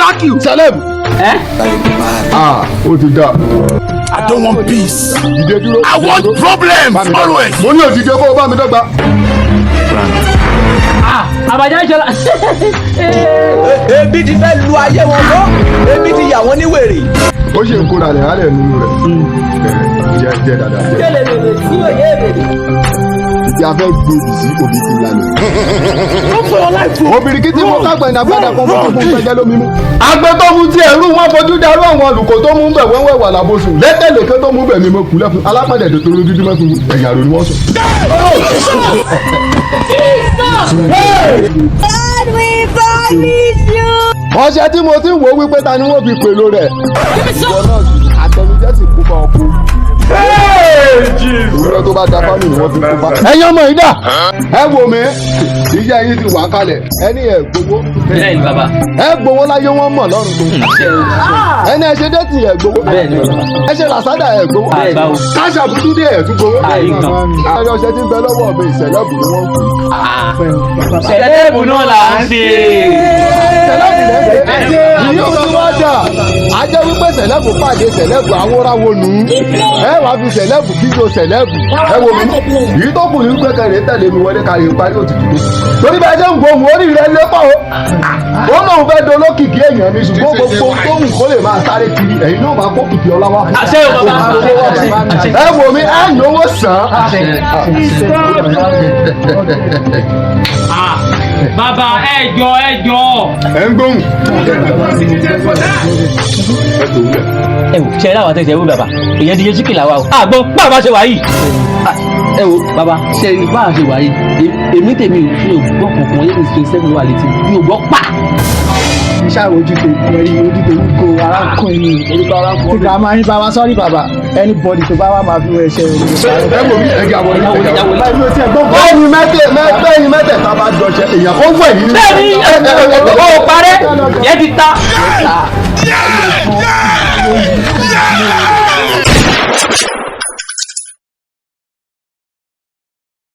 shock you. Celeb. Ó ti dà. I don't want peace. Dìde dúró. I want problems always. Mo ní òdìdé kó o bá mi dọ́gba. Àbàjá ìṣọlá. Ebi ti fẹ́ lu ayé wọn lọ. Ebi ti yà wọ́n ní wèrè. Ó ṣe ń kóra rẹ̀ hálẹ̀ nínú rẹ̀. Jẹ́ dáadáa. Kẹ́lẹ́ bèbè sí òye bèbè. Ìjà fẹ́ gbòdì sí òbí ti lálẹ́. Obìnrin kí tí mo kágbẹ̀ ní agbádá kan fún pẹ́jẹ́ lómi mú. Àgbẹ̀ tó mú tí ẹ̀rú wọn fojú darú àwọn olùkọ́ tó mú bẹ̀ wẹ́wẹ́ wà lábòsù. Lẹ́tẹ̀lẹ̀kẹ́ tó mú bẹ̀ mi mo kú lẹ́fun. Alápàdé tó lójú dímọ́ fún ẹ̀yà rò ni wọ́n sọ. God, we promise you. Ọṣẹ tí mo ti ń wo wípé ta ni wọ́n fi pèlò rẹ̀. Ìjọ náà àtẹnujẹ́ sì kú bá ọkú. Ìwúrọ̀ tó bá da fámì ni wọ́n fi kú bá. Ẹ̀yin ọmọ yìí dà. Ẹ wo mi. Ìyá yín ti wà kalẹ̀. Ẹni ẹ̀ gbowó. Bẹ́ẹ̀ni bàbá. Ẹ gbowó láyé wọ́n mọ̀ lọ́rùn tó. Ẹni ẹ ṣe déètì ẹ̀ gbowó. Bẹ́ẹ̀ni bàbá. Ẹ ṣe làsádà ẹ̀ gbowó. Báwo. Káṣà bùtú dé ẹ̀ tún gbowó. Àyíkan. Ayọ̀ ọṣẹ tí ń bẹ lọ́wọ́ mi ìṣẹ̀lẹ̀bù ni wọ́n ń pè. Ṣẹlẹ́bù náà là ń ṣe. Ṣẹlẹ́bù lẹ́gbẹ̀ẹ́. Ìyí ò tún wá jà. A jẹ́ wípé ṣẹlẹ́bù pàdé ṣẹlẹ́bù awóráwo nù. Ẹ wá fi ṣẹlẹ́bù kíjọ ṣẹlẹ́bù. Ẹ wo mi. Èyí tó kù ní pé kẹrì tẹ̀lé mi wọlé kárí parí òtítù. Torí bá jẹ́ ń gbóhùn orí rẹ̀ lépa o. Ó náà fẹ́ dolókìkí èèyàn ni ṣùgbọ́n gbogbo tóhùn kó lè máa sáré kiri. Ẹ̀yin náà máa kó kìkì ọlá wá. Àṣẹ o bàbá. Ẹ wo mi, ẹ náwó sàn. Bàbá ẹjọ. Ẹ ń gbóhùn. Ẹ wò ṣe láwọn àtẹ̀sẹ̀ wò bàbá. Èyàn ti yẹ síkì làwa o. Àgbọn báwa ṣe wà yìí. Ẹ wo bàbá ṣe báwa ṣe wà yìí. Èmi tèmi ò gbọ́ kankan yé mi ṣe sẹ́gun wà létí. Mi ò gbọ́ pa. Iṣẹ́ ojú tó wúko arákùnrin ìgbà máa ń bá wa sọ́rí bàbá anybody tó bá wà máa fi wọ ẹ̀ṣẹ̀ rẹ̀. Ẹ wo mi, ẹ jà wọlé. Bẹ́ẹ̀ni mẹ́tẹ̀ẹ̀ta bá jọṣẹ èèyàn kó wẹ̀ yìí. Bẹ́ẹ̀ni ó parẹ́ yẹn ti ta.